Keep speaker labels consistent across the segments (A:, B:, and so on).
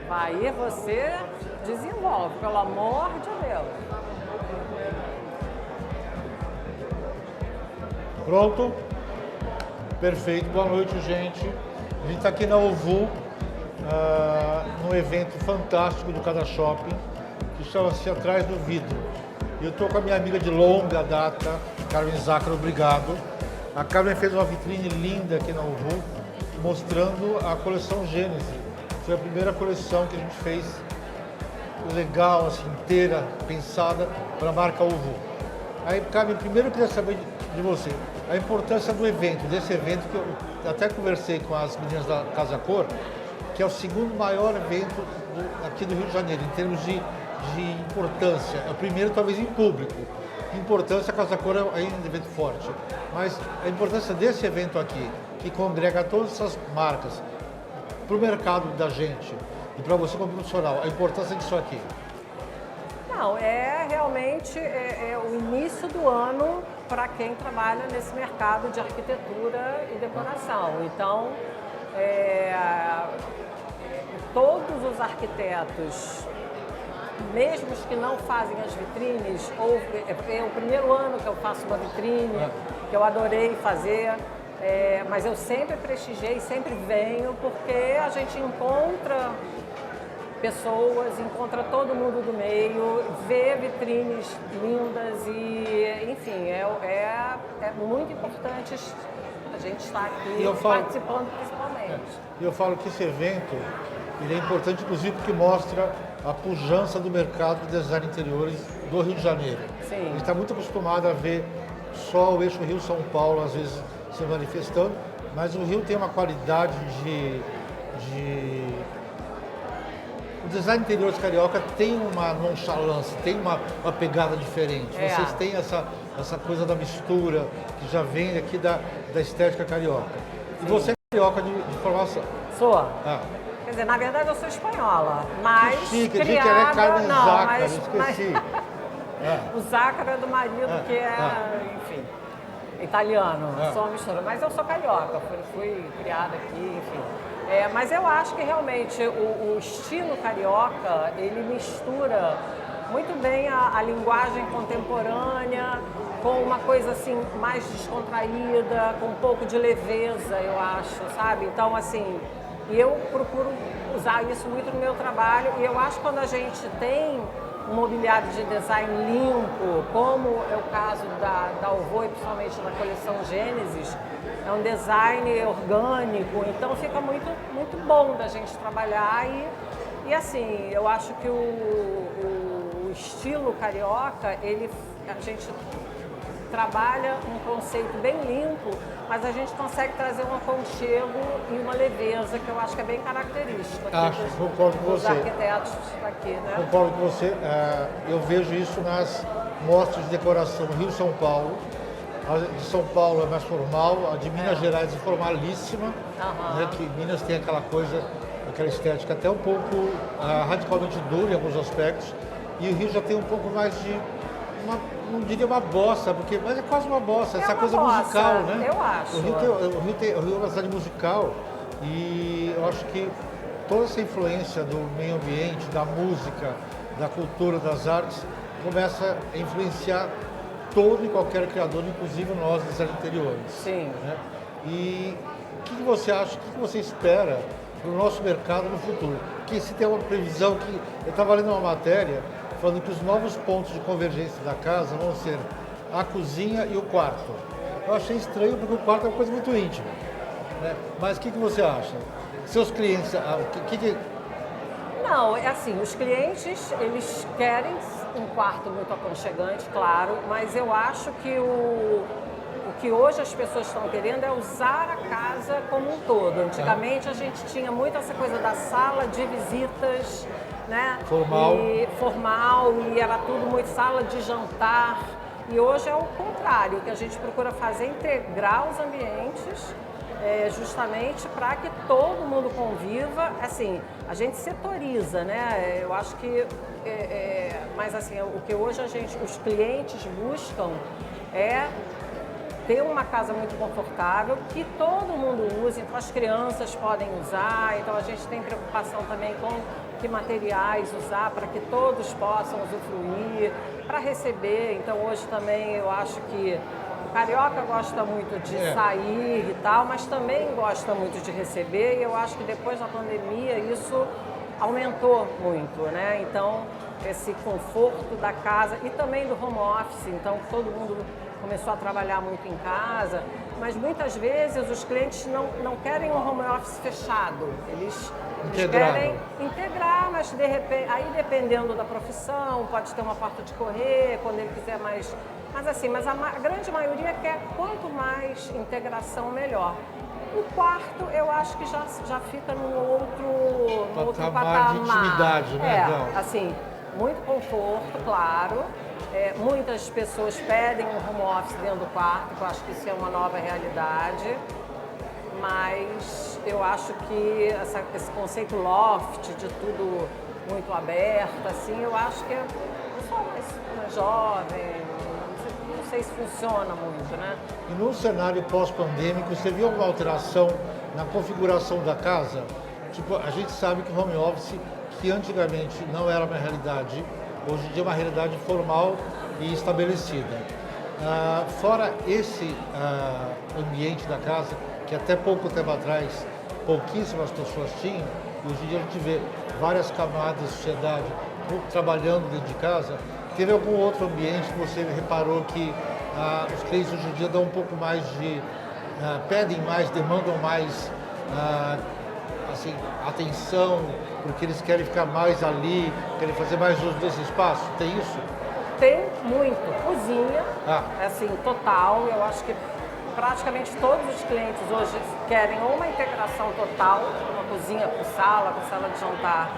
A: Aí você desenvolve, pelo amor de Deus.
B: Pronto? Perfeito. Boa noite, gente. A gente está aqui na Uvu, num evento fantástico do Casa Shopping, que chama-se Atrás do Vidro. Eu estou com a minha amiga de longa data, Carmen Zácaro, obrigado. A Carmen fez uma vitrine linda aqui na Uvu, mostrando a coleção Gênesis. Foi a primeira coleção que a gente fez legal, assim, inteira, pensada para a marca Uvu. Aí, Carmen, primeiro eu queria saber de você a importância do evento, desse evento que eu até conversei com as meninas da Casa Cor, que é o segundo maior evento aqui do Rio de Janeiro, em termos de importância. É o primeiro, talvez, em público. Importância, a Casa Cor é ainda um evento forte. Mas a importância desse evento aqui, que congrega todas essas marcas, para o mercado da gente e para você como profissional, a importância disso aqui?
A: Não, é realmente o início do ano para quem trabalha nesse mercado de arquitetura e decoração. Então, todos os arquitetos, mesmo os que não fazem as vitrines, é o primeiro ano que eu faço uma vitrine, que eu adorei fazer, mas eu sempre prestigiei, sempre venho, porque a gente encontra pessoas, encontra todo mundo do meio, vê vitrines lindas e, enfim, é muito importante a gente estar aqui participando principalmente.
B: Eu falo que esse evento ele é importante, inclusive, porque mostra a pujança do mercado de design interiores do Rio de Janeiro.
A: Sim.
B: A gente está muito acostumado a ver só o eixo Rio-São Paulo, às vezes, se manifestando, mas o Rio tem uma qualidade O design interior de carioca tem uma nonchalance, tem uma pegada diferente. Vocês têm essa coisa da mistura, que já vem aqui da estética carioca. E você é carioca de formação?
A: Sou. Quer dizer, na verdade eu sou espanhola, mas
B: que chique,
A: criada...
B: que ela é Carmen Zácaro,
A: mas,
B: esqueci.
A: O Zácaro é do marido, que enfim, italiano, sou uma mistura. Mas eu sou carioca, fui criada aqui, enfim. Mas eu acho que realmente o estilo carioca, ele mistura muito bem a linguagem contemporânea com uma coisa assim mais descontraída, com um pouco de leveza, eu acho, sabe? Então, assim, e eu procuro usar isso muito no meu trabalho e eu acho que quando a gente tem um mobiliário de design limpo, como é o caso da Uvu e principalmente da coleção Gênesis, é um design orgânico, então fica muito, muito bom da gente trabalhar e assim, eu acho que o estilo carioca, a gente trabalha um conceito bem limpo, mas a gente consegue trazer um aconchego e uma leveza que eu acho que é bem característica
B: concordo com
A: dos
B: você.
A: arquitetos daqui, né?
B: Concordo com você. Eu vejo isso nas mostras de decoração Rio-São Paulo. A de São Paulo é mais formal, a de Minas Gerais é formalíssima, né, que Minas tem aquela coisa, aquela estética até um pouco radicalmente dura em alguns aspectos, e o Rio já tem um pouco mais de não diria uma bossa, mas é quase uma bossa, essa coisa
A: bossa,
B: musical, né?
A: Eu acho.
B: O Rio é uma cidade musical e eu acho que toda essa influência do meio ambiente, da música, da cultura, das artes, começa a influenciar todo e qualquer criador, inclusive nós, design interiores.
A: Sim.
B: Né? E o que você acha, o que você espera para o nosso mercado no futuro? Que se tem uma previsão que... Eu estava lendo uma matéria falando que os novos pontos de convergência da casa vão ser a cozinha e o quarto. Eu achei estranho porque o quarto é uma coisa muito íntima. Né? Mas o que você acha? Seus clientes,
A: Não, é assim, os clientes, eles querem um quarto muito aconchegante, claro, mas eu acho que o que hoje as pessoas estão querendo é usar a casa como um todo. Antigamente a gente tinha muito essa coisa da sala de visitas, né? Formal, e era tudo muito sala de jantar. E hoje é o contrário, o que a gente procura fazer é integrar os ambientes, justamente para que todo mundo conviva. Assim, a gente setoriza, né? Eu acho que, mas assim, o que hoje os clientes buscam é ter uma casa muito confortável, que todo mundo use, então as crianças podem usar, então a gente tem preocupação também com que materiais usar para que todos possam usufruir, para receber. Então hoje também eu acho que o carioca gosta muito de sair e tal, mas também gosta muito de receber, e eu acho que depois da pandemia isso aumentou muito, né? Então, esse conforto da casa e também do home office, então todo mundo começou a trabalhar muito em casa, mas muitas vezes os clientes não querem um home office fechado, eles querem integrar, mas de repente, aí dependendo da profissão, pode ter uma porta de correr, quando ele quiser mais... Mas assim, a grande maioria quer quanto mais integração, melhor. O quarto, eu acho que já fica num outro patamar.
B: De intimidade, né?
A: Assim, muito conforto, claro. Muitas pessoas pedem um home office dentro do quarto, que eu acho que isso é uma nova realidade. Mas eu acho que esse conceito loft, de tudo muito aberto, assim, eu acho que é só mais jovem. Não sei se funciona muito, né?
B: E no cenário pós-pandêmico, você viu alguma alteração na configuração da casa? Tipo, a gente sabe que o home office, que antigamente não era uma realidade, hoje em dia é uma realidade formal e estabelecida. Fora esse ambiente da casa, que até pouco tempo atrás pouquíssimas pessoas tinham, e hoje em dia a gente vê várias camadas de sociedade trabalhando dentro de casa. Teve algum outro ambiente que você reparou que os clientes hoje em dia dão um pouco mais de... pedem mais, demandam mais assim, atenção, porque eles querem ficar mais ali, querem fazer mais uso desse espaço? Tem isso?
A: Tem muito. Cozinha, assim, total. Eu acho que praticamente todos os clientes hoje querem ou uma integração total, uma cozinha com sala de jantar,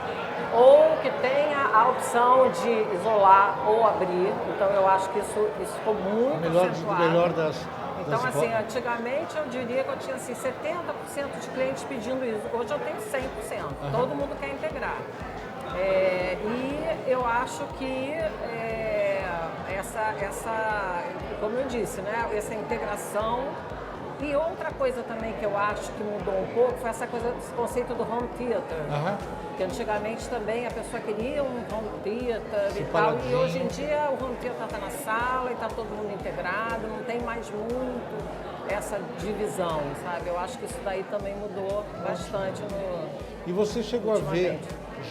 A: ou que tenha a opção de isolar ou abrir. Então eu acho que isso ficou muito acentuado.
B: Melhor das
A: Então, assim, antigamente eu diria que eu tinha assim, 70% de clientes pedindo isso. Hoje eu tenho 100%. Todo mundo quer integrar. E eu acho que como eu disse, né, essa integração. E outra coisa também que eu acho que mudou um pouco foi esse conceito do home theater. Que antigamente também a pessoa queria um home theater e tal. E hoje em dia o home theater está na sala e está todo mundo integrado, não tem mais muito essa divisão, sabe? Eu acho que isso daí também mudou bastante
B: E você chegou a ver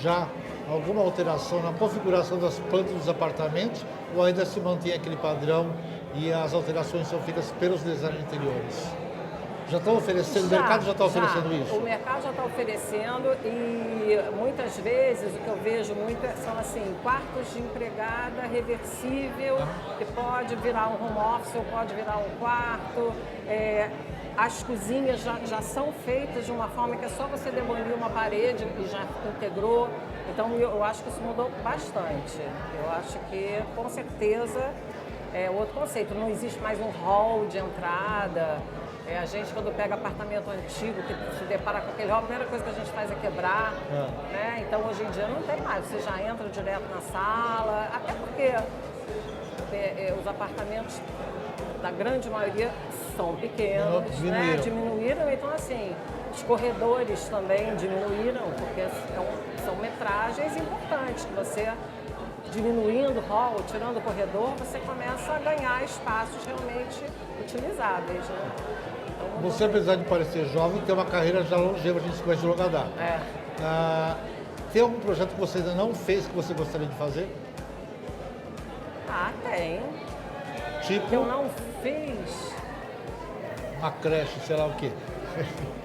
B: já alguma alteração na configuração das plantas dos apartamentos, ou ainda se mantém aquele padrão e as alterações são feitas pelos designers interiores? Já estão oferecendo, o mercado já está oferecendo isso?
A: O mercado já está oferecendo e muitas vezes o que eu vejo muito são assim, quartos de empregada reversível, que pode virar um home office ou pode virar um quarto. As cozinhas já são feitas de uma forma que é só você demolir uma parede e já integrou. Então eu acho que isso mudou bastante. Eu acho que com certeza é outro conceito. Não existe mais um hall de entrada. A gente, quando pega apartamento antigo, que se depara com aquele hall, a primeira coisa que a gente faz é quebrar. Né? Então hoje em dia não tem mais. Você já entra direto na sala. Até porque os apartamentos da grande maioria são pequenos, diminuíram. Então, assim, os corredores também diminuíram, porque são metragens importantes. Que você, diminuindo o hall, tirando o corredor, você começa a ganhar espaços realmente utilizáveis, né? Então,
B: você, apesar de parecer jovem, tem uma carreira já longeva, a gente se conhece de longa data. Tem algum projeto que você ainda não fez que você gostaria de fazer?
A: Tem.
B: Tipo?
A: Que eu não fiz.
B: Uma creche, sei lá o quê.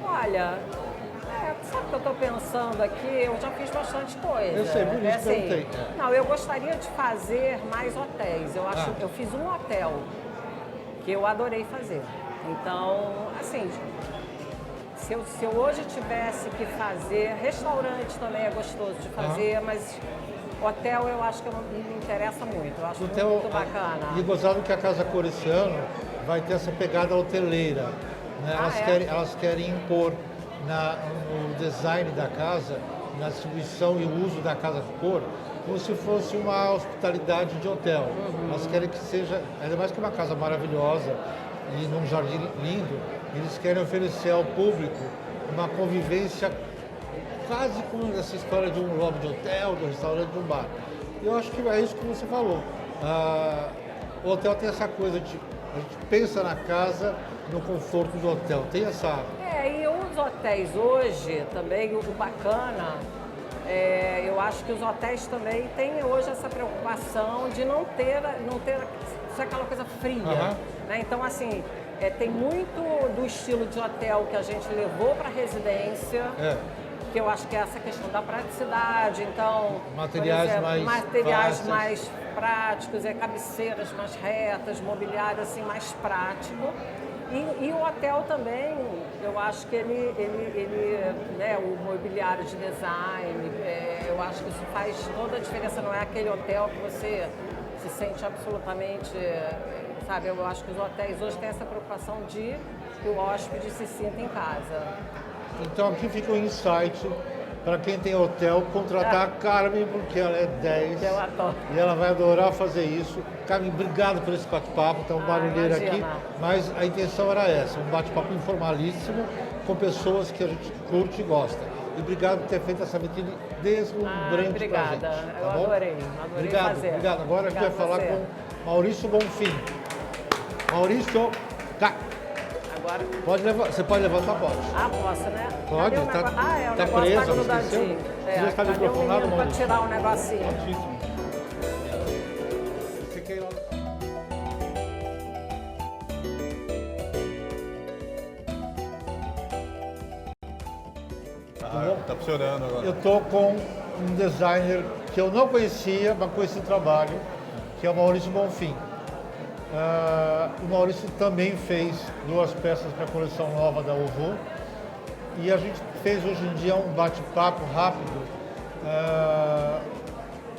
A: Olha, sabe o que eu estou pensando aqui? Eu já fiz bastante coisa.
B: Eu sei, por isso que eu tenho.
A: Não, eu gostaria de fazer mais hotéis. Eu fiz um hotel que eu adorei fazer. Então, assim, se eu hoje tivesse que fazer, restaurante também é gostoso de fazer, mas hotel eu acho que me interessa muito, eu acho muito bacana.
B: E gozado que a Casa Cor esse ano vai ter essa pegada hoteleira. Né? Elas querem impor no design da casa, na distribuição e uso da Casa Cor, como se fosse uma hospitalidade de hotel. Elas querem que seja, ainda mais que uma casa maravilhosa e num jardim lindo, eles querem oferecer ao público uma convivência quase como essa história de um lobby de hotel, do restaurante, de um bar. E eu acho que é isso que você falou. O hotel tem essa coisa de a gente pensa na casa, no conforto do hotel. Tem essa...
A: E os hotéis hoje também, o bacana, eu acho que os hotéis também têm hoje essa preocupação de não ter aquela coisa fria. Né? Então, assim, tem muito do estilo de hotel que a gente levou para a residência. Que eu acho que é essa questão da praticidade, então...
B: Materiais
A: mais práticos, cabeceiras mais retas, mobiliário assim mais prático. E o hotel também, eu acho que né, o mobiliário de design, eu acho que isso faz toda a diferença, não é aquele hotel que você se sente absolutamente... Sabe, eu acho que os hotéis hoje têm essa preocupação de que o hóspede se sinta em casa.
B: Então aqui fica um insight para quem tem hotel, contratar a Carmen, porque ela é 10 e ela vai adorar fazer isso. Carmen, obrigado por esse bate-papo, tá um barulheiro aqui, mas a intenção era essa, um bate-papo informalíssimo com pessoas que a gente curte e gosta. E obrigado por ter feito essa vitrine deslumbrante pra gente. Tá
A: eu
B: bom?
A: Adorei fazer.
B: Obrigado. Agora a gente vai falar com Maurício Bonfim. Maurício,
A: Agora...
B: Você pode levantar, pode.
A: Posso, né?
B: Pode,
A: o
B: tá
A: negócio
B: preso,
A: tá grudadinho.
B: Você está microfonado,
A: para tirar o negocinho.
B: Ótimo. Você quer ir lá?
C: Tá funcionando agora.
B: Eu estou com um designer que eu não conhecia, mas conheci o trabalho, que é o Maurício Bonfim. O Maurício também fez 2 peças para a coleção nova da Uvu e a gente fez hoje em dia um bate-papo rápido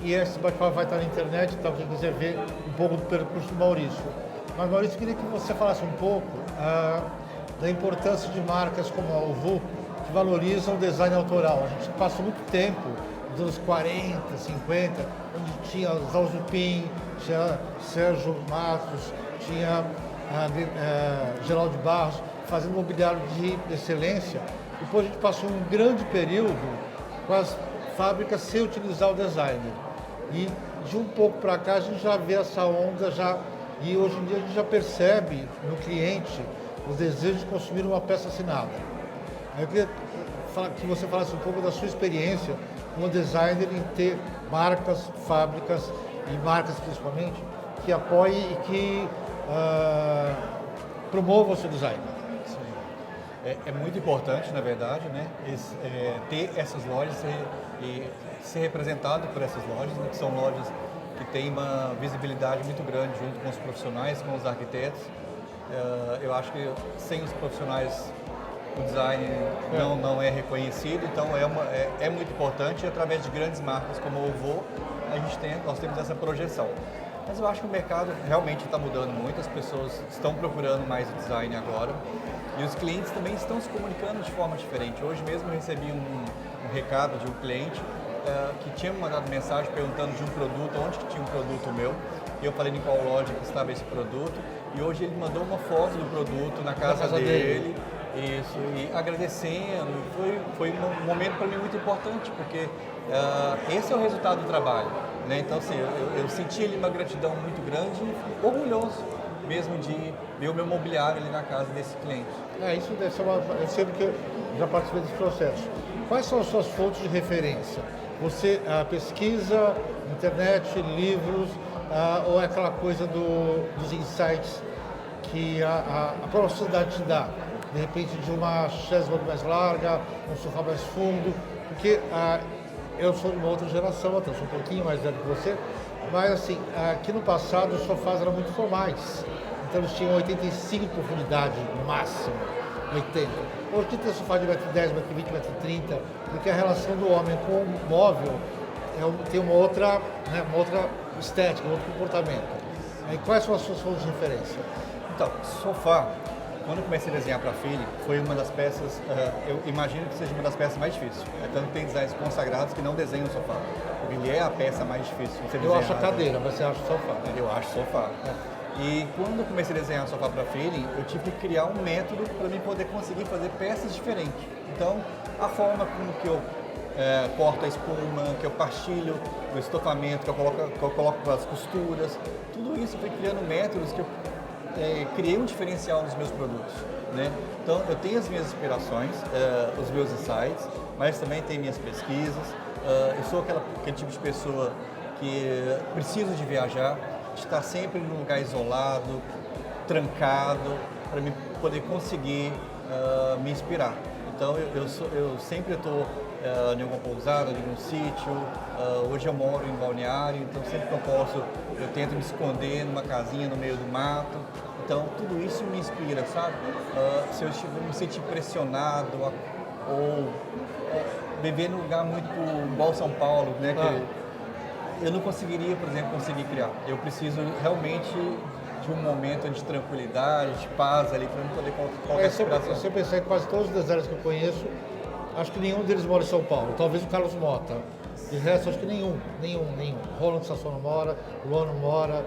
B: e esse bate-papo vai estar na internet, então quem quiser ver um pouco do percurso do Maurício. Mas Maurício, queria que você falasse um pouco da importância de marcas como a Uvu que valorizam o design autoral. A gente passou muito tempo, nos anos 40, 50, onde tinha Zhao Zupin, tinha Sérgio Matos, tinha Geraldo Barros, fazendo mobiliário de excelência. Depois a gente passou um grande período com as fábricas sem utilizar o designer. E de um pouco para cá a gente já vê essa onda, e hoje em dia a gente já percebe no cliente o desejo de consumir uma peça assinada. Eu queria que você falasse um pouco da sua experiência como designer em ter marcas, fábricas e marcas principalmente que apoiem e que promovam o seu design.
C: Sim. É muito importante, na verdade, né, ter essas lojas e ser representado por essas lojas, né, que são lojas que têm uma visibilidade muito grande junto com os profissionais, com os arquitetos. Eu acho que sem os profissionais o design não é reconhecido, então é muito importante, e através de grandes marcas como o Uvu, nós temos essa projeção. Mas eu acho que o mercado realmente está mudando muito, as pessoas estão procurando mais o design agora e os clientes também estão se comunicando de forma diferente. Hoje mesmo eu recebi um recado de um cliente que tinha me mandado mensagem perguntando de um produto, onde que tinha um produto meu, e eu falei em qual loja que estava esse produto, e hoje ele mandou uma foto do produto na casa dele. Isso, e agradecendo, foi um momento para mim muito importante, porque esse é o resultado do trabalho, né? Então, assim, eu senti ali uma gratidão muito grande e orgulhoso mesmo de ver o meu mobiliário ali na casa desse cliente.
B: Isso deve ser eu sempre que eu já participei desse processo. Quais são as suas fontes de referência? Você pesquisa, internet, livros, ou é aquela coisa dos insights que a própria sociedade te dá? De repente de uma chaise mais larga, um sofá mais fundo, porque eu sou de uma outra geração, eu sou um pouquinho mais velho que você, mas assim, aqui no passado os sofás eram muito formais, então eles tinham 85 de profundidade no máximo, 80. Hoje tem sofá de 1,10 m, 1,20 m, 1,30 m, porque a relação do homem com o móvel tem uma outra estética, um outro comportamento. E quais são as suas fontes de referência?
C: Então, sofá. Quando eu comecei a desenhar para a Feeling, foi uma das peças, eu imagino que seja uma das peças mais difíceis. Tanto tem designers consagrados que não desenham o sofá. Ele é a peça mais difícil.
B: Eu acho a cadeira, mas você acha o sofá.
C: Eu acho o sofá. E quando eu comecei a desenhar o sofá para a Feeling, eu tive que criar um método para mim poder conseguir fazer peças diferentes. Então, a forma como que eu corto a espuma, que eu partilho o estofamento, que eu coloco as costuras. Tudo isso foi criando métodos que eu criei um diferencial nos meus produtos, né? Então, eu tenho as minhas inspirações, os meus insights, mas também tenho minhas pesquisas. Eu sou aquele tipo de pessoa que preciso de viajar, de estar sempre num lugar isolado, trancado, para me poder conseguir me inspirar. Então, eu sempre estou em alguma pousada, em algum sítio. Hoje eu moro em Balneário, então sempre que eu posso, eu tento me esconder numa casinha no meio do mato. Então, tudo isso me inspira, sabe? Se eu me sentir pressionado ou viver num lugar muito igual São Paulo, né? Que eu não conseguiria, por exemplo, conseguir criar. Eu preciso realmente de um momento de tranquilidade, de paz ali, para eu poder colocar inspiração.
B: Se eu pensar em quase todos os designers que eu conheço, acho que nenhum deles mora em São Paulo. Talvez o Carlos Mota. De resto, acho que nenhum. Roland Sassoon mora, Luano mora,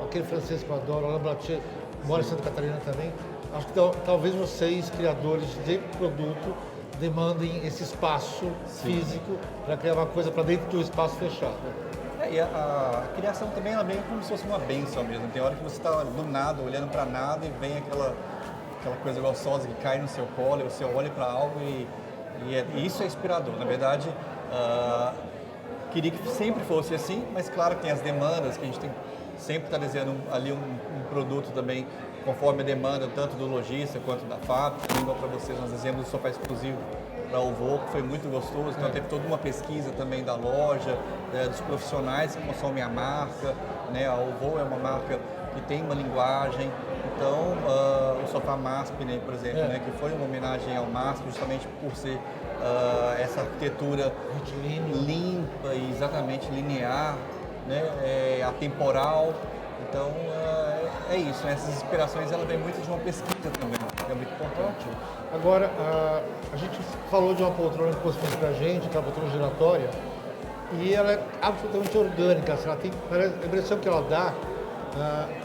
B: aquele francês que eu adoro, Alain Blatier, mora em Santa Catarina também. Acho que talvez vocês, criadores de produto, demandem esse espaço físico para criar uma coisa para dentro de um espaço fechado.
C: E a criação também ela vem como se fosse uma bênção mesmo. Tem hora que você está do nada, olhando para nada e vem aquela coisa gostosa que cai no seu colo, e você olha para algo e isso é inspirador. Na verdade, queria que sempre fosse assim, mas claro que tem as demandas, que a gente tem sempre está desenhando ali um produto também conforme a demanda, tanto do lojista quanto da fábrica. Igual para vocês, nós desenhamos um sofá exclusivo para o Vô, que foi muito gostoso. Então teve toda uma pesquisa também da loja, dos profissionais que consomem a marca, né? A Vô é uma marca que tem uma linguagem. Então, o sofá MASP, né, por exemplo, né, que foi uma homenagem ao MASP, justamente por ser essa arquitetura limpa e exatamente linear, né, atemporal. Então, é isso, né? Essas inspirações ela vem muito de uma pesquisa também, que é muito importante.
B: Agora, a gente falou de uma poltrona que você fez pra gente, que é a poltrona giratória, e ela é absolutamente orgânica, assim, a impressão que ela dá,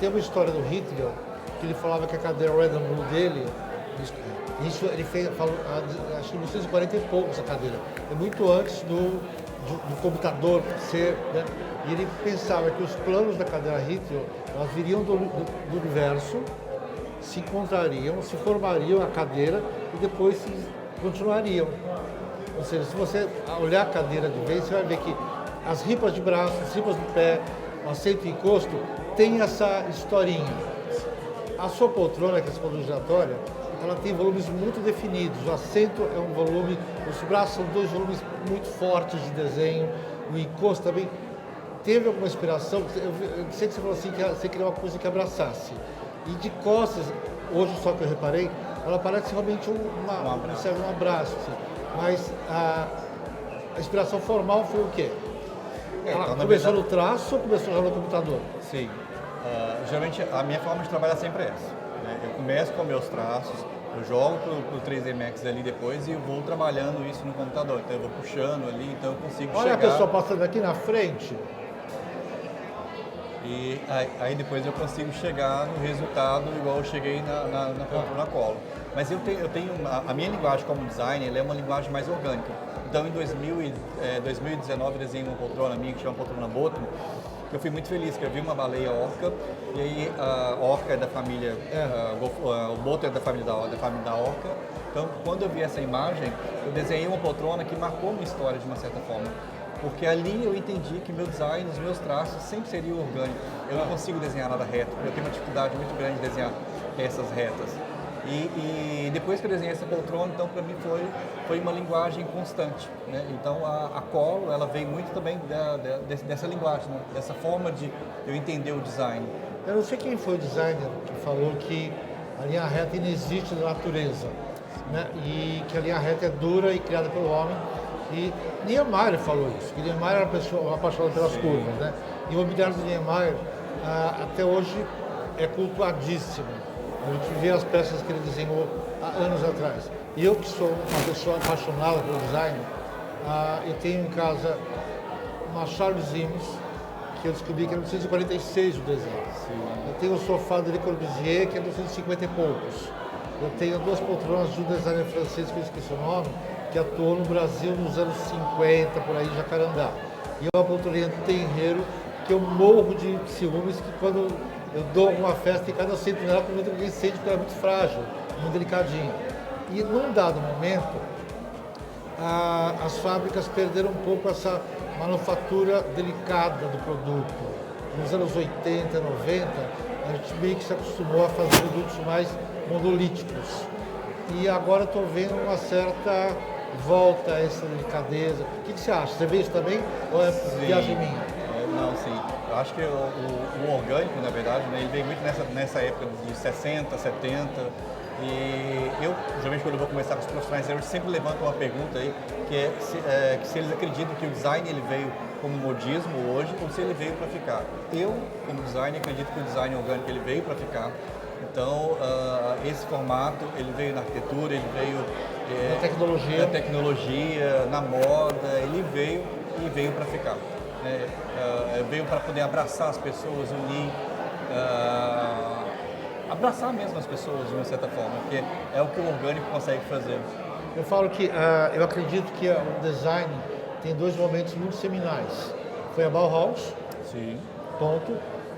B: tem uma história do Hitler, que ele falava que a cadeira Red and Blue dele, isso ele falou, acho que em 1940 e poucos a cadeira, é muito antes do computador ser, né? E ele pensava que os planos da cadeira Hitler, elas viriam do universo, se encontrariam, se formariam a cadeira e depois continuariam. Ou seja, se você olhar a cadeira de vez, você vai ver que as ripas de braço, as ripas do pé, o assento e encosto, tem essa historinha. A sua poltrona, que é a poltrona giratória, ela tem volumes muito definidos. O assento é um volume, os braços são dois volumes muito fortes de desenho, o encosto também. Teve alguma inspiração? Eu sei que você falou assim que você queria uma coisa que abraçasse. E de costas, hoje só que eu reparei, ela parece realmente um abraço. Assim. Mas a inspiração formal foi o quê? Ela
C: então,
B: começou no traço ou começou já no computador?
C: Sim. Geralmente a minha forma de trabalhar sempre é essa. Né? Eu começo com meus traços, eu jogo pro 3D Max ali depois e eu vou trabalhando isso no computador. Então eu vou puxando ali, então eu consigo chegar...
B: Olha a pessoa passando aqui na frente.
C: E aí depois eu consigo chegar no resultado igual eu cheguei na poltrona colo. Mas eu tenho a minha linguagem como designer, ela é uma linguagem mais orgânica. Então em 2019 eu desenhei uma poltrona minha que chama poltrona Bottom. Eu fui muito feliz, que eu vi uma baleia orca, e aí a orca é da família, o boto é da família da orca. Então, quando eu vi essa imagem, eu desenhei uma poltrona que marcou minha história de uma certa forma. Porque ali eu entendi que meu design, os meus traços sempre seriam orgânicos. Eu não consigo desenhar nada reto, eu tenho uma dificuldade muito grande de desenhar peças retas. E depois que eu desenhei essa poltrona, então para mim foi uma linguagem constante, né? Então a Colo, ela veio muito também dessa linguagem, né? Dessa forma de eu entender o design.
B: Eu não sei quem foi o designer que falou que a linha reta inexiste na natureza, né? E que a linha reta é dura e criada pelo homem. E Niemeyer falou isso, que Niemeyer era uma pessoa apaixonada pelas curvas, né? E o mobiliário de Niemeyer até hoje é cultuadíssimo. A gente vê as peças que ele desenhou há anos atrás. E eu que sou uma pessoa apaixonada pelo design, eu tenho em casa uma Charles Imes, que eu descobri que era 1946 o desenho. Eu tenho o sofá de Le Corbusier, que é 1950 e poucos. Eu tenho duas poltronas de um designer francês, que eu esqueci o nome, que atuou no Brasil nos anos 50, por aí, em Jacarandá. E é uma poltroninha de terreiro que eu morro de ciúmes, que quando eu dou uma festa em casa, eu sento nela, quando ninguém sente, porque ela é muito frágil, muito delicadinha. E num dado momento, as fábricas perderam um pouco essa manufatura delicada do produto. Nos anos 80, 90, a gente meio que se acostumou a fazer produtos mais monolíticos. E agora estou vendo uma certa volta a essa delicadeza. O que você acha? Você vê isso também? Ou é viagem minha?
C: Não, sim. Eu acho que o orgânico, na verdade, né, ele veio muito nessa época de 60, 70. E eu, geralmente, quando eu vou conversar com os profissionais, eu sempre levanto uma pergunta aí, que é se eles acreditam que o design ele veio como modismo hoje ou se ele veio para ficar. Eu, como designer, acredito que o design orgânico ele veio para ficar. Então, esse formato, ele veio na arquitetura, ele veio
B: na
C: tecnologia, na moda, ele veio para ficar. Veio para poder abraçar as pessoas, unir, abraçar mesmo as pessoas de uma certa forma, porque é o que o orgânico consegue fazer.
B: Eu falo que eu acredito que o design tem dois momentos muito seminais. Foi a Bauhaus,
C: sim,
B: ponto,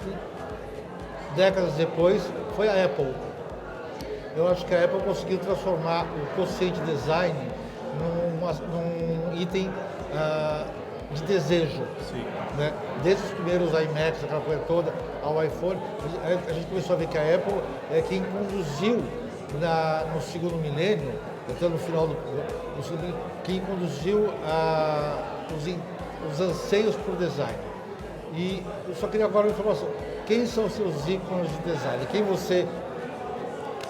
B: e décadas depois foi a Apple. Eu acho que a Apple conseguiu transformar o consciente design num item de desejo.
C: sim.
B: Né? Desde os primeiros iMacs, aquela coisa toda, ao iPhone, a gente começou a ver que a Apple é quem conduziu no segundo milênio, até no final do segundo milênio, quem conduziu os anseios por design. E eu só queria agora uma informação. Quem são os seus ícones de design? Quem você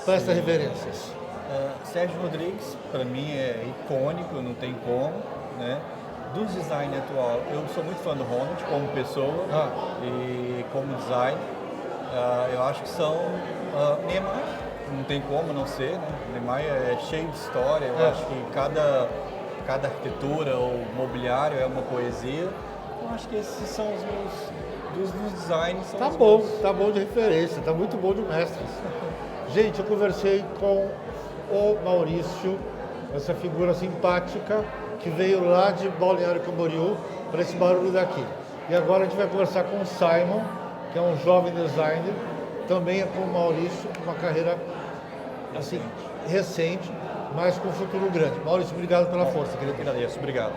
B: presta reverências?
C: Sérgio Rodrigues, para mim, é icônico, não tem como, né? Do design atual, eu sou muito fã do Ronald como pessoa e como design. Eu acho que são Niemeyer, não tem como não ser, né? Niemeyer é cheio de história, eu acho que cada arquitetura ou mobiliário é uma poesia. Eu acho que esses são os meus dos designs.
B: Tá bom de referência, tá muito bom de mestres. Gente, eu conversei com o Maurício, essa figura simpática, que veio lá de Balneário Camboriú para esse barulho daqui. E agora a gente vai conversar com o Simon, que é um jovem designer, também é como o Maurício, com uma carreira assim, recente, mas com um futuro grande. Maurício, obrigado pela força, querido.
C: Agradeço, obrigado.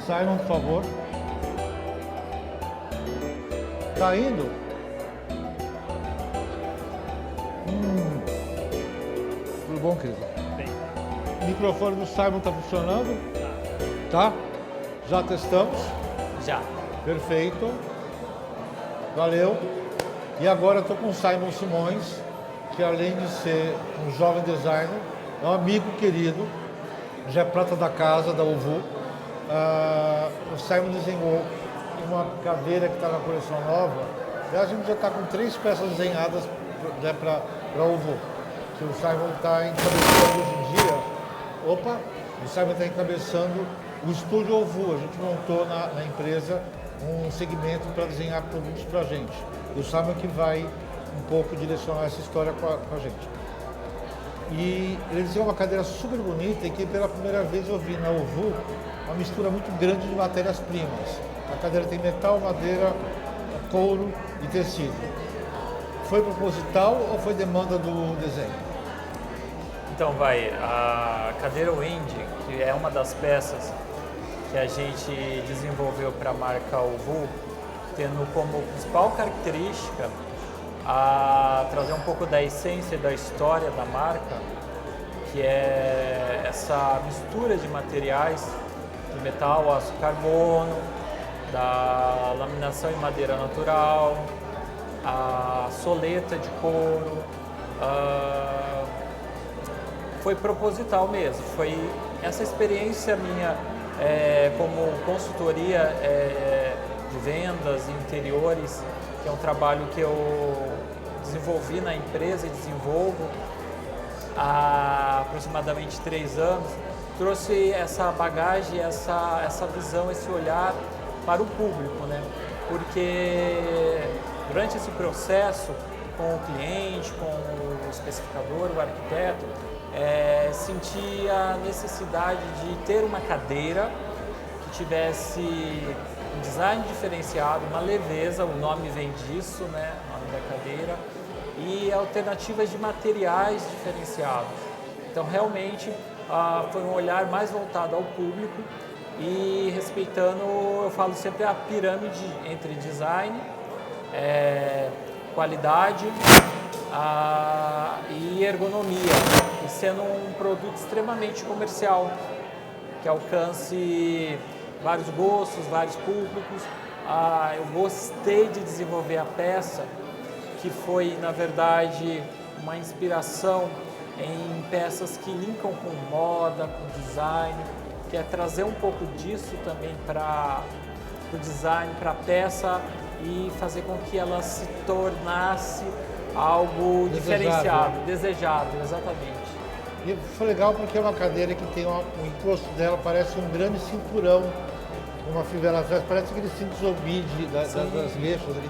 B: Simon, por favor. Tá indo? Tudo bom, querido? O microfone do Simon está funcionando? Tá. Já testamos?
D: Já.
B: Perfeito. Valeu. E agora estou com o Simon Simões, que além de ser um jovem designer, é um amigo querido, já é prata da casa, da UVU. O Simon desenhou uma cadeira que está na coleção nova. E a gente já está com 3 peças desenhadas para a UVU, que o Simon está encabeçando hoje em dia. O Simon está encabeçando o estúdio UVU. A gente montou na empresa um segmento para desenhar produtos para a gente. E o Simon que vai um pouco direcionar essa história com a gente. E ele desenhou uma cadeira super bonita e que pela primeira vez eu vi na UVU uma mistura muito grande de matérias-primas. A cadeira tem metal, madeira, couro e tecido. Foi proposital ou foi demanda do desenho?
D: Então a cadeira Wind, que é uma das peças que a gente desenvolveu para a marca UVU, tendo como principal característica trazer um pouco da essência e da história da marca, que é essa mistura de materiais, de metal, aço carbono, da laminação em madeira natural, a soleta de couro. Foi proposital mesmo, foi essa experiência minha como consultoria de vendas e interiores, que é um trabalho que eu desenvolvi na empresa e desenvolvo há aproximadamente 3 anos, trouxe essa bagagem, essa visão, esse olhar para o público, né? Porque durante esse processo, com o cliente, com o especificador, o arquiteto, senti a necessidade de ter uma cadeira que tivesse um design diferenciado, uma leveza, o nome vem disso, né, o nome da cadeira, e alternativas de materiais diferenciados. Então, realmente, foi um olhar mais voltado ao público e respeitando, eu falo sempre, a pirâmide entre design, qualidade e ergonomia, e sendo um produto extremamente comercial, que alcance vários gostos, vários públicos. Eu gostei de desenvolver a peça, que foi, na verdade, uma inspiração em peças que linkam com moda, com design, que é trazer um pouco disso também para o design, para a peça e fazer com que ela se tornasse algo diferenciado, desejado, exatamente.
B: E foi legal porque é uma cadeira que tem o encosto dela, parece um grande cinturão, uma fivela atrás, parece aquele cinto Zobide das gueixas, ele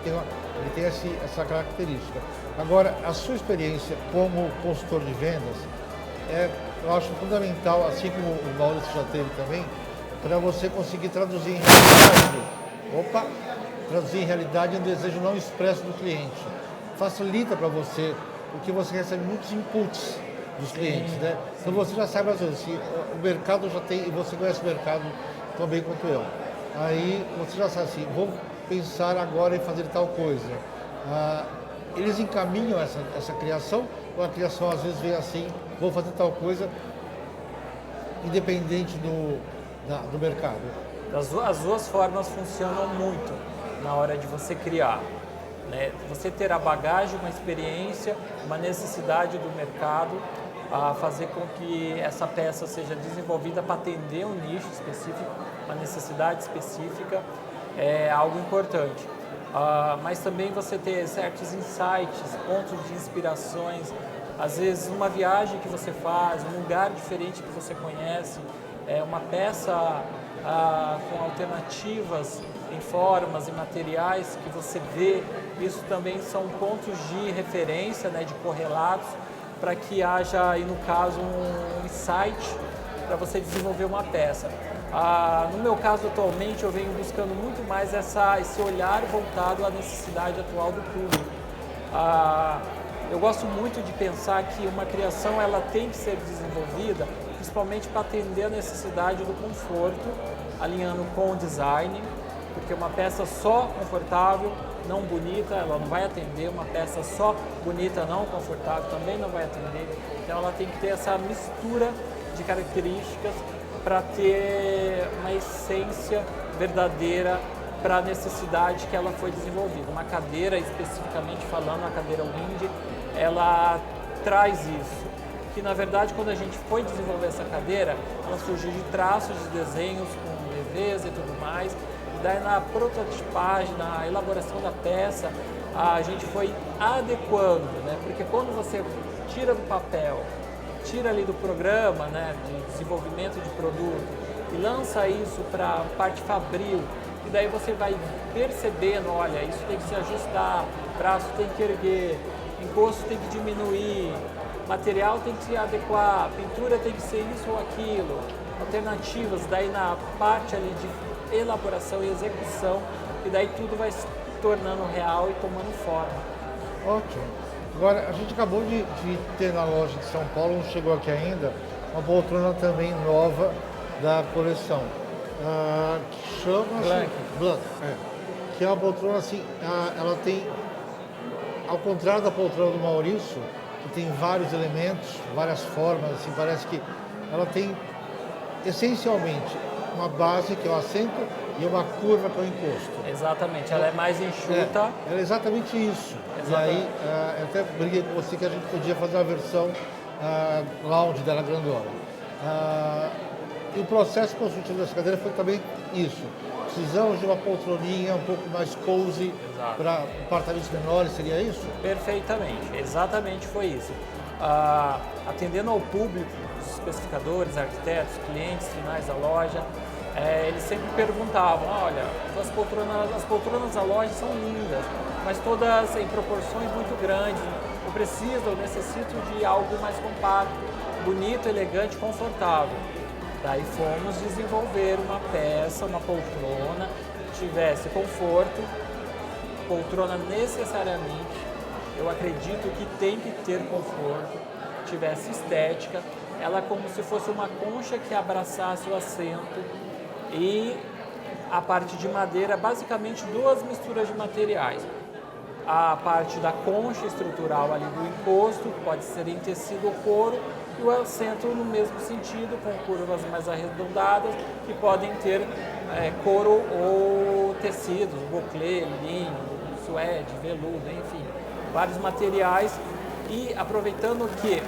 B: tem essa característica. Agora, a sua experiência como consultor de vendas, eu acho fundamental, assim como o Maurício já teve também, para você conseguir traduzir em realidade um desejo não expresso do cliente. Facilita para você, porque você recebe muitos inputs dos clientes, né? Então você já sabe às vezes, o mercado já tem, e você conhece o mercado tão bem quanto eu. Aí você já sabe assim, vou pensar agora em fazer tal coisa. Eles encaminham essa criação, ou a criação às vezes vem assim, vou fazer tal coisa, independente do mercado.
D: As duas formas funcionam muito na hora de você criar, né? Você ter a bagagem, uma experiência, uma necessidade do mercado, a fazer com que essa peça seja desenvolvida para atender um nicho específico, uma necessidade específica, é algo importante. Mas também você ter certos insights, pontos de inspirações, às vezes uma viagem que você faz, um lugar diferente que você conhece, uma peça com alternativas em formas e materiais que você vê, isso também são pontos de referência, né, de correlatos, para que haja aí no caso um insight para você desenvolver uma peça. No meu caso atualmente eu venho buscando muito mais esse olhar voltado à necessidade atual do público. Eu gosto muito de pensar que uma criação ela tem que ser desenvolvida principalmente para atender a necessidade do conforto, alinhando com o design, porque uma peça só confortável, não bonita, ela não vai atender, uma peça só bonita, não confortável, também não vai atender. Então ela tem que ter essa mistura de características para ter uma essência verdadeira para a necessidade que ela foi desenvolvida. Uma cadeira, especificamente falando, a cadeira Wind, ela traz isso. Que na verdade, quando a gente foi desenvolver essa cadeira, ela surgiu de traços, de desenhos com leveza e tudo mais. E daí na prototipagem, na elaboração da peça, a gente foi adequando, né? Porque quando você tira do papel, tira ali do programa, né, de desenvolvimento de produto e lança isso para a parte fabril, e daí você vai percebendo, olha, isso tem que se ajustar, braço tem que erguer, encosto tem que diminuir, material tem que se adequar, pintura tem que ser isso ou aquilo, alternativas, daí na parte ali de elaboração e execução, e daí tudo vai se tornando real e tomando forma.
B: Ótimo. Agora, a gente acabou de ter na loja de São Paulo, não chegou aqui ainda, uma poltrona também nova da coleção, que chama-se Blanc. Que é uma poltrona assim, ela tem, ao contrário da poltrona do Maurício, que tem vários elementos, várias formas, assim, parece que ela tem essencialmente uma base, que é o assento, e uma curva que é o encosto.
D: Exatamente, ela é mais enxuta.
B: Ela é exatamente isso. Exatamente. E aí, eu até briguei com você que a gente podia fazer uma versão lounge dela grandona. E o processo construtivo dessa cadeira foi também isso. Precisamos de uma poltroninha um pouco mais cozy para apartamentos menores, seria isso?
D: Perfeitamente, exatamente foi isso. Atendendo ao público, os especificadores, arquitetos, clientes finais da loja, eles sempre perguntavam, olha, as poltronas da loja são lindas, mas todas em proporções muito grandes, eu necessito de algo mais compacto, bonito, elegante, confortável. Daí fomos desenvolver uma peça, uma poltrona, que tivesse conforto, poltrona necessariamente, eu acredito que tem que ter conforto, tivesse estética, ela como se fosse uma concha que abraçasse o assento e a parte de madeira, basicamente duas misturas de materiais. A parte da concha estrutural ali do encosto, pode ser em tecido ou couro, e o assento no mesmo sentido, com curvas mais arredondadas, que podem ter couro ou tecidos, bouclé, linho, suede, veludo, enfim, vários materiais. E aproveitando que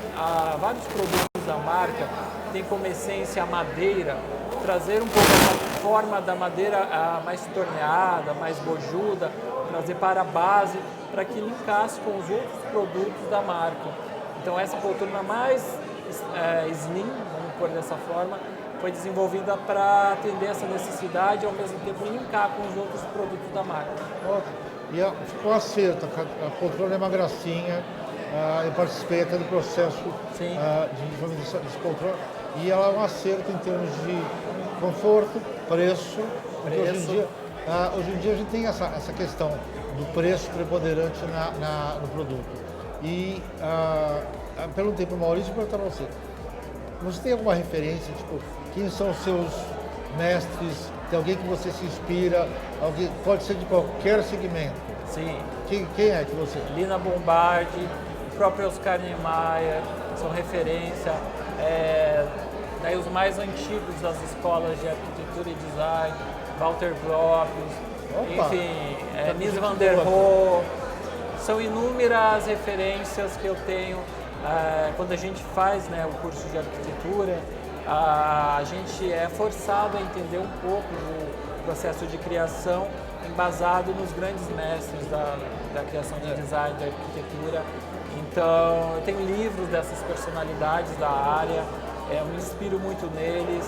D: vários produtos da marca têm como essência a madeira, trazer um pouco essa forma da madeira mais torneada, mais bojuda, trazer para a base, para que linkasse com os outros produtos da marca. Então essa poltrona mais slim, vamos pôr dessa forma, foi desenvolvida para atender essa necessidade e ao mesmo tempo linkar com os outros produtos da marca.
B: E ficou acerta, a poltrona é uma gracinha, eu participei até do processo de desenvolvimento dessa poltrona, e ela é um acerto em termos de conforto, preço. Hoje em dia a gente tem essa questão do preço preponderante no produto. E perguntei para o Maurício e perguntar para você tem alguma referência, tipo, quem são os seus mestres, tem alguém que você se inspira, alguém, pode ser de qualquer segmento?
D: Sim.
B: Quem é que você...
D: Lina Bombardi, o próprio Oscar Niemeyer, são referência. Daí os mais antigos das escolas de arquitetura e design, Walter Gropius, enfim, Mies van der Rohe. São inúmeras referências que eu tenho. Quando a gente faz o curso de arquitetura, a gente é forçado a entender um pouco o processo de criação embasado nos grandes mestres da criação de design, da arquitetura. Então, eu tenho livros dessas personalidades da área, eu me inspiro muito neles,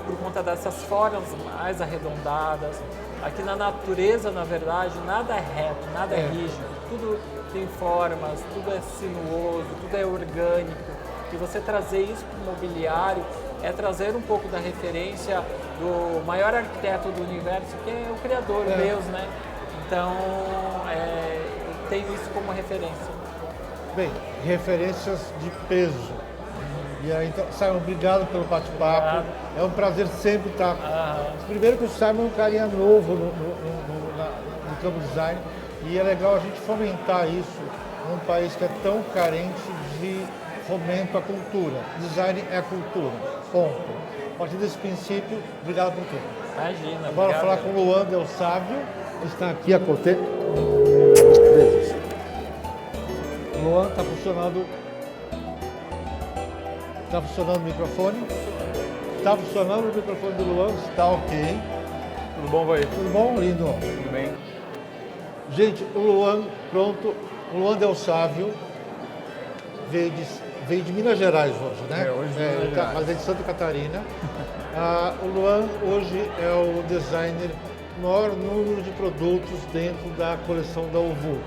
D: por conta dessas formas mais arredondadas. Aqui na natureza, na verdade, nada é reto, nada é rígido, tudo tem formas, tudo é sinuoso, tudo é orgânico. E você trazer isso para o mobiliário é trazer um pouco da referência do maior arquiteto do universo, que é o Criador, Deus, né? Então, eu tenho isso como referência.
B: Bem, referências de peso. E aí, então, Simon, obrigado pelo bate-papo. É um prazer sempre estar. Primeiro que o Simon é um carinha novo no campo design, e é legal a gente fomentar isso num país que é tão carente de fomento à cultura. Design é cultura, ponto. A partir desse princípio, obrigado por tudo.
D: Imagina.
B: Agora falar com o Luan Del Sávio, que está aqui a coter. O Luan está funcionando. Está funcionando o microfone? Está funcionando o microfone do Luan? Está ok.
E: Tudo bom, vai?
B: Tudo bom, lindo?
E: Tudo bem.
B: Gente, o Luan, pronto. O Luan Del Sávio veio de Minas Gerais hoje, né?
E: Hoje de Minas Gerais.
B: Mas é de Santa Catarina. O Luan hoje é o designer com o maior número de produtos dentro da coleção da Uvu.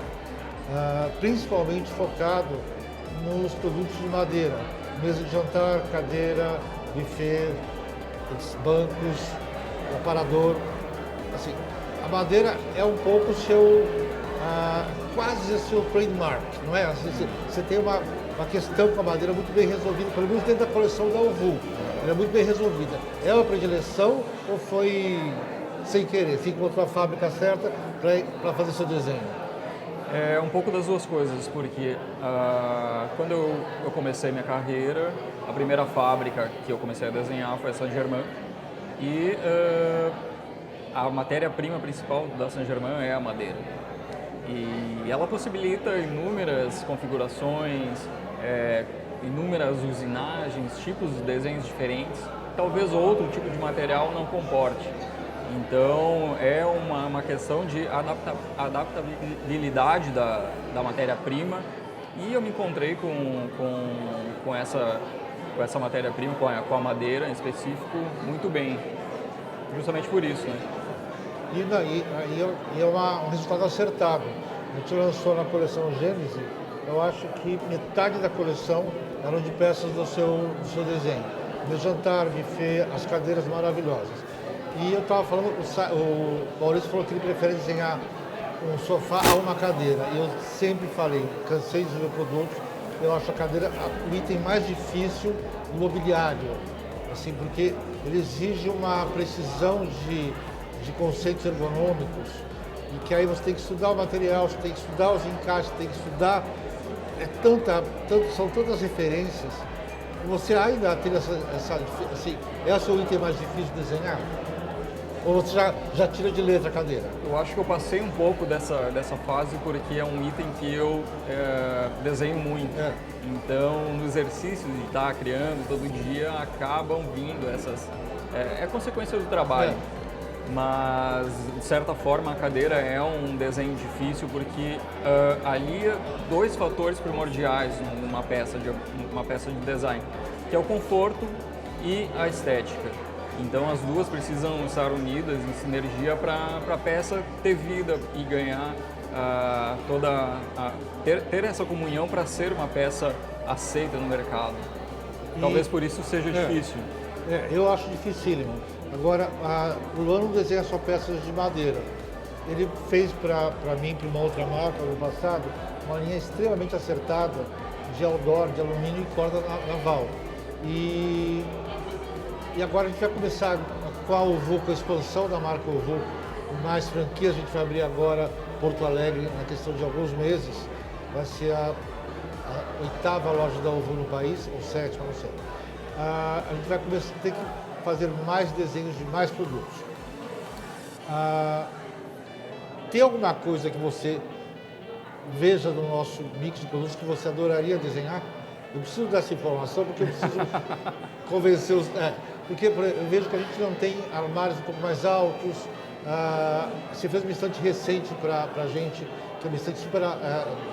B: Principalmente focado nos produtos de madeira. Mesa de jantar, cadeira, buffet, bancos, aparador. Assim, a madeira é um pouco o seu, quase o seu trademark, não é? Assim, você tem uma questão com a madeira muito bem resolvida, pelo menos dentro da coleção da Uvu. Ela é muito bem resolvida. É uma predileção ou foi sem querer? Você encontrou a fábrica certa para fazer seu desenho?
E: É um pouco das duas coisas, porque quando eu comecei minha carreira, a primeira fábrica que eu comecei a desenhar foi a Saint-Germain, e a matéria-prima principal da Saint-Germain é a madeira. E ela possibilita inúmeras configurações, inúmeras usinagens, tipos de desenhos diferentes, talvez outro tipo de material não comporte. Então, é uma questão de adaptabilidade da matéria-prima, e eu me encontrei com essa matéria-prima, com a madeira em específico, muito bem, justamente por isso, né? E é um resultado acertado. A gente lançou na coleção Gênese, eu acho que metade da coleção
B: eram de peças do seu desenho. Meu jantar, buffet, as cadeiras maravilhosas. E eu estava falando, o Maurício falou que ele prefere desenhar um sofá a uma cadeira. E eu sempre falei, cansei de desenvolver produtos, eu acho a cadeira o item mais difícil do mobiliário, assim, porque ele exige uma precisão de conceitos ergonômicos e que aí você tem que estudar o material, você tem que estudar os encaixes, tem que estudar, são tantas referências. Você ainda tem assim, é o seu item mais difícil de desenhar? Ou você já tira de letra a cadeira?
E: Eu acho que eu passei um pouco dessa fase porque é um item que eu desenho muito. Então, no exercício de estar criando todo dia, acabam vindo essas... É consequência do trabalho. Mas, de certa forma, a cadeira é um desenho difícil porque alia dois fatores primordiais numa peça de design, que é o conforto e a estética. Então as duas precisam estar unidas em sinergia para a peça ter vida e ganhar ter essa comunhão para ser uma peça aceita no mercado. Talvez por isso seja difícil.
B: Eu acho dificílimo. Agora, o Luan não desenha só peças de madeira. Ele fez para mim, para uma outra marca no passado, uma linha extremamente acertada de outdoor, de alumínio e corda naval. E agora a gente vai começar com a Uvu, com a expansão da marca Uvu, mais franquias. A gente vai abrir agora Porto Alegre na questão de alguns meses. Vai ser a 8ª loja da Uvu no país, ou 7ª, não sei. A gente vai começar a ter que fazer mais desenhos de mais produtos. Tem alguma coisa que você veja no nosso mix de produtos que você adoraria desenhar? Eu preciso dessa informação porque eu preciso convencer os... Porque eu vejo que a gente não tem armários um pouco mais altos. Você fez uma estante recente para a gente, que é uma estante super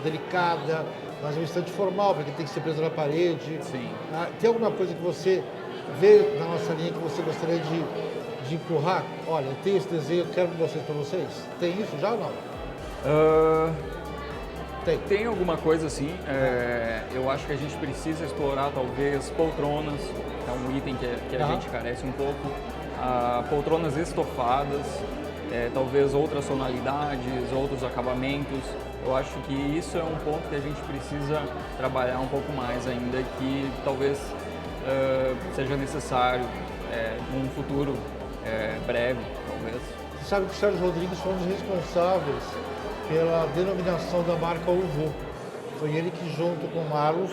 B: delicada, mas é uma estante formal, porque tem que ser presa na parede.
E: Sim.
B: Tem alguma coisa que você vê na nossa linha que você gostaria de empurrar? Olha, eu tenho esse desenho, eu quero vocês para vocês. Tem isso já ou não?
E: Tem alguma coisa assim. Eu acho que a gente precisa explorar talvez poltronas, é um item que a gente carece um pouco. Poltronas estofadas, talvez outras tonalidades, outros acabamentos. Eu acho que isso é um ponto que a gente precisa trabalhar um pouco mais ainda, que talvez seja necessário num futuro breve, talvez.
B: Você sabe que o Sérgio Rodrigues foi um dos responsáveis pela denominação da marca Uvu. Foi ele que, junto com o Marlos,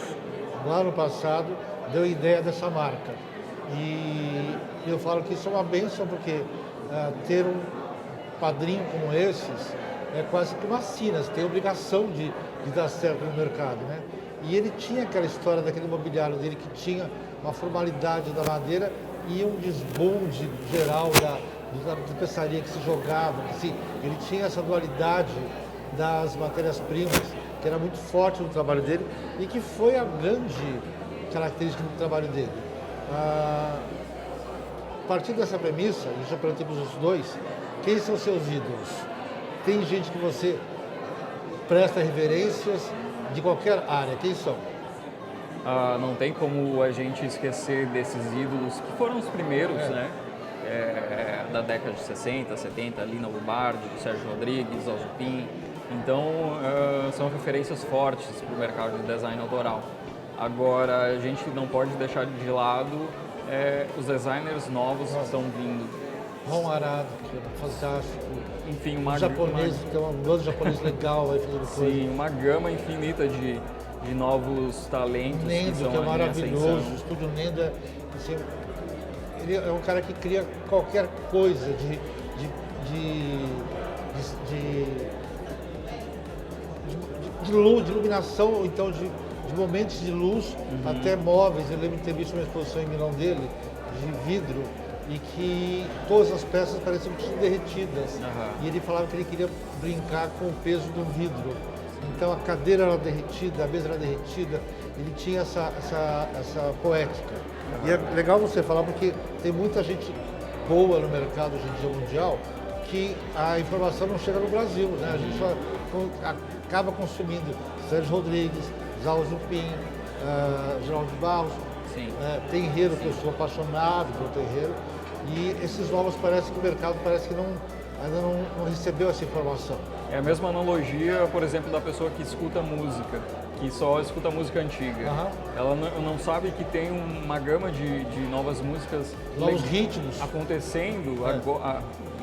B: lá no passado, deu a ideia dessa marca. E eu falo que isso é uma bênção, porque ter um padrinho como esses é quase que uma sina, você tem a obrigação de dar certo no mercado, né? E ele tinha aquela história daquele mobiliário dele que tinha uma formalidade da madeira e um desbonde geral da tapeçaria que se jogava. Assim, ele tinha essa dualidade das matérias-primas, que era muito forte no trabalho dele e que foi a grande característica do trabalho dele. A partir dessa premissa, eu já perguntei para os dois, quem são seus ídolos? Tem gente que você presta reverências de qualquer área, quem são?
E: Não tem como a gente esquecer desses ídolos que foram os primeiros, né? Da década de 60, 70, Lina Lubardi, Sérgio Rodrigues, Alzupin. Então, são referências fortes para o mercado de design autoral. Agora, a gente não pode deixar de lado os designers novos que estão vindo.
B: Ron Arado, que é fantástico.
E: Enfim,
B: um japonês, que é um bando japonês legal aí fazendo coisa.
E: Sim, uma gama infinita de novos talentos.
B: Nendo, que é maravilhoso. O estúdio Nendo assim, ele é um cara que cria qualquer coisa de luz, de iluminação, ou então de momentos de luz, até móveis. Eu lembro de ter visto uma exposição em Milão dele, de vidro, e que todas as peças pareciam que tinham derretidas. E ele falava que ele queria brincar com o peso do vidro. Então a cadeira era derretida, a mesa era derretida, ele tinha essa poética. E é legal você falar porque tem muita gente boa no mercado hoje em dia mundial que a informação não chega no Brasil, né? A gente só acaba consumindo Sérgio Rodrigues, Zhao Zupin, Geraldo Barros, terreiro, que eu sou apaixonado pelo terreiro, e esses novos parece que o mercado ainda não recebeu essa informação.
E: É a mesma analogia, por exemplo, da pessoa que escuta música, que só escuta música antiga. Ela não sabe que tem uma gama de novas músicas,
B: novos ritmos
E: acontecendo,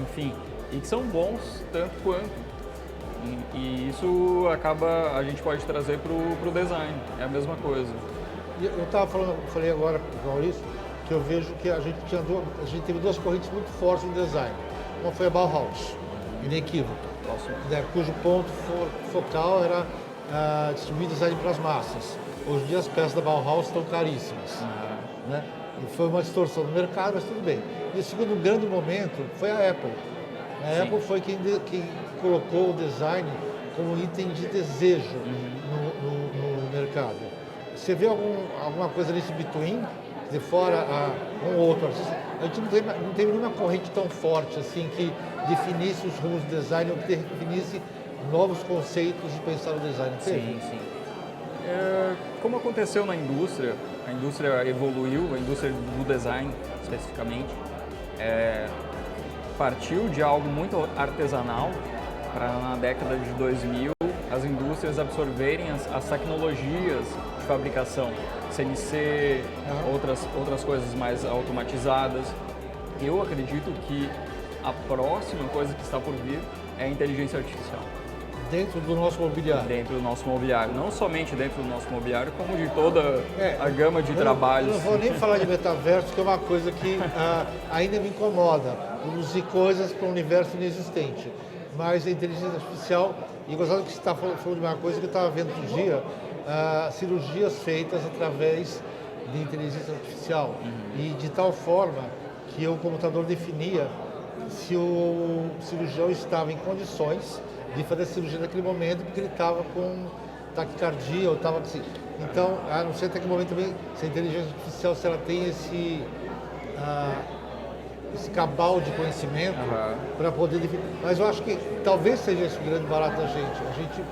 E: enfim, e que são bons tanto quanto. E isso a gente pode trazer para o design, é a mesma coisa.
B: Eu falei agora para o Maurício, que eu vejo que a gente teve duas correntes muito fortes no design. Uma foi a Bauhaus, inequívoco, cujo ponto focal era distribuir design para as massas. Hoje em dia as peças da Bauhaus estão caríssimas. Né? E foi uma distorção do mercado, mas tudo bem. E o segundo grande momento foi a Apple. A Apple foi quem colocou o design como item de desejo no mercado. Você vê alguma coisa nesse between, de fora um ou outro artista? A gente não teve nenhuma corrente tão forte assim que definisse os rumos do design ou que definisse novos conceitos de pensar no design.
E: Sim. Como aconteceu na indústria, a indústria evoluiu, a indústria do design especificamente, partiu de algo muito artesanal para na década de 2000 as indústrias absorverem as tecnologias de fabricação, CNC, outras coisas mais automatizadas. Eu acredito que a próxima coisa que está por vir é a inteligência artificial.
B: Dentro do nosso mobiliário?
E: Dentro do nosso mobiliário. Não somente dentro do nosso mobiliário, como de toda a gama de trabalhos.
B: Eu não vou nem falar de metaverso, que é uma coisa que ainda me incomoda. Produzir coisas para um universo inexistente. Mas a inteligência artificial, e gostado que você está falando de uma coisa que eu estava vendo outro dia, cirurgias feitas através de inteligência artificial. E de tal forma que o computador definia se o cirurgião estava em condições de fazer a cirurgia naquele momento, porque ele estava com taquicardia ou estava assim. Então, não sei até que momento também, se a inteligência artificial, se ela tem esse cabal de conhecimento para poder definir. Mas eu acho que talvez seja esse o grande barato da gente. A gente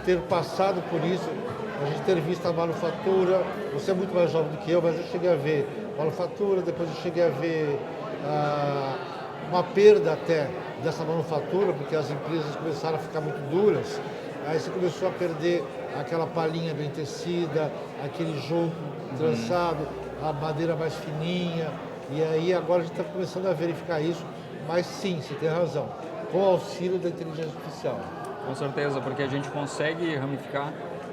B: ter passado por isso, a gente ter visto a manufatura. Você é muito mais jovem do que eu, mas eu cheguei a ver manufatura, depois eu cheguei a ver uma perda até dessa manufatura, porque as empresas começaram a ficar muito duras. Aí você começou a perder aquela palhinha bem tecida, aquele jonco trançado, a madeira mais fininha. E aí agora a gente está começando a verificar isso, mas sim, você tem razão, com o auxílio da inteligência artificial.
E: Com certeza, porque a gente consegue ramificar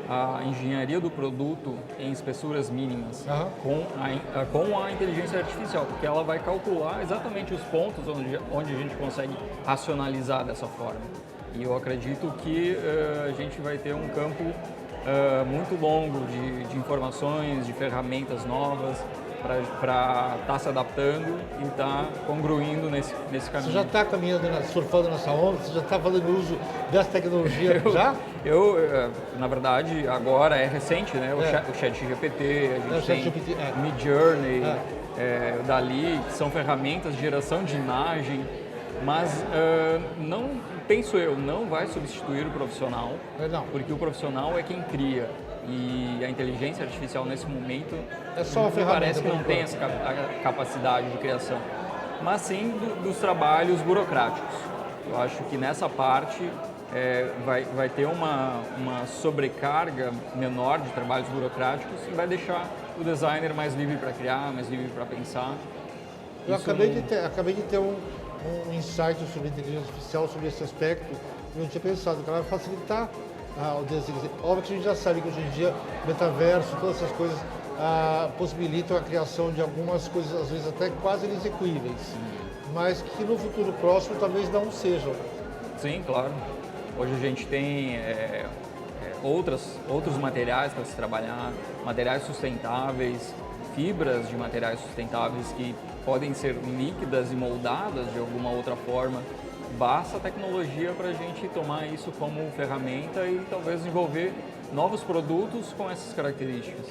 E: a engenharia do produto em espessuras mínimas com a inteligência artificial, porque ela vai calcular exatamente os pontos onde a gente consegue racionalizar dessa forma. E eu acredito que a gente vai ter um campo muito longo de informações, de ferramentas novas, para estar se adaptando e estar congruindo nesse caminho.
B: Você já está caminhando, surfando nessa onda? Você já está fazendo uso dessa tecnologia já?
E: Na verdade, agora é recente, né? O ChatGPT, a gente tem Midjourney, o Dali, que são ferramentas de geração de imagem, mas não, penso eu, não vai substituir o profissional, porque o profissional é quem cria. E a inteligência artificial nesse momento
B: é só uma ferramenta,
E: parece que não tem essa capacidade de criação, mas sim dos trabalhos burocráticos. Eu acho que nessa parte vai ter uma sobrecarga menor de trabalhos burocráticos e vai deixar o designer mais livre para criar, mais livre para pensar.
B: Eu acabei de ter um insight sobre inteligência artificial, sobre esse aspecto, que eu não tinha pensado, que ela vai facilitar o design. Óbvio que a gente já sabe que hoje em dia metaverso, todas essas coisas possibilitam a criação de algumas coisas, às vezes até quase inexequíveis, mas que no futuro próximo talvez não sejam.
E: Sim, claro. Hoje a gente tem outros materiais para se trabalhar, materiais sustentáveis, fibras de materiais sustentáveis que podem ser líquidas e moldadas de alguma outra forma. Basta a tecnologia para a gente tomar isso como ferramenta e talvez desenvolver novos produtos com essas características.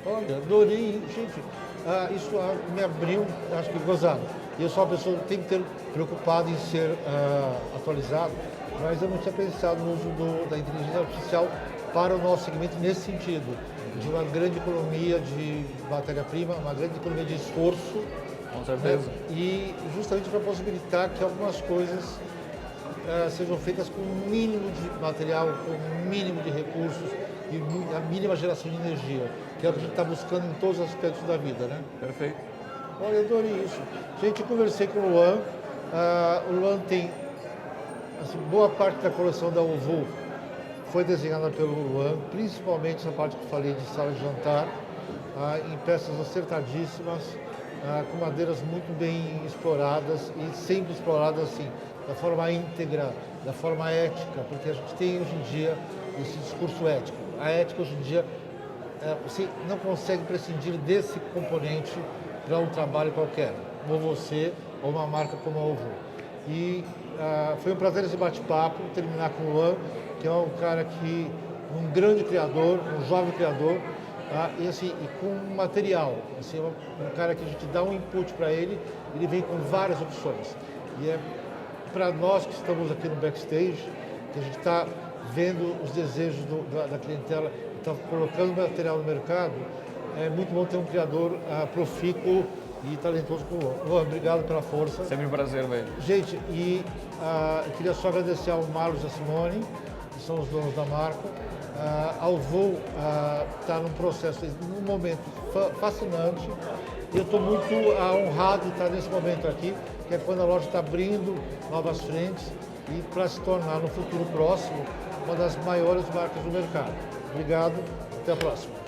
B: Olha, adorei, gente, isso me abriu, acho que gozado. E eu sou uma pessoa que tem que ter preocupado em ser atualizado, mas eu não tinha pensado no uso da inteligência artificial para o nosso segmento nesse sentido. de uma grande economia de matéria-prima, uma grande economia de esforço.
E: Com certeza.
B: E justamente para possibilitar que algumas coisas sejam feitas com o mínimo de material, com o mínimo de recursos e a mínima geração de energia, que é o que a gente está buscando em todos os aspectos da vida, né?
E: Perfeito.
B: Olha, eu adorei isso. Gente, eu conversei com o Luan. O Luan tem, assim, boa parte da coleção da Uvu foi desenhada pelo Luan, principalmente essa parte que eu falei de sala de jantar, em peças acertadíssimas, com madeiras muito bem exploradas e sempre exploradas assim, da forma íntegra, da forma ética, porque a gente tem hoje em dia esse discurso ético. A ética hoje em dia, você não consegue prescindir desse componente para um trabalho qualquer, ou você, ou uma marca como a Uvu. E foi um prazer esse bate-papo, terminar com o Luan, que é um cara que, um grande criador, um jovem criador, e, assim, e com material, assim, um cara que a gente dá um input para ele, ele vem com várias opções. E é para nós que estamos aqui no backstage, que a gente está vendo os desejos da clientela, está colocando material no mercado, é muito bom ter um criador profícuo e talentoso como o Luan. Luan, obrigado pela força.
E: Sempre um prazer, velho.
B: Gente, e eu queria só agradecer ao Marlos e a Simone, que são os donos da marca. A Uvu está num processo, num momento fascinante. E eu estou muito honrado de estar nesse momento aqui, que é quando a loja está abrindo novas frentes e para se tornar no futuro próximo uma das maiores marcas do mercado. Obrigado, até a próxima.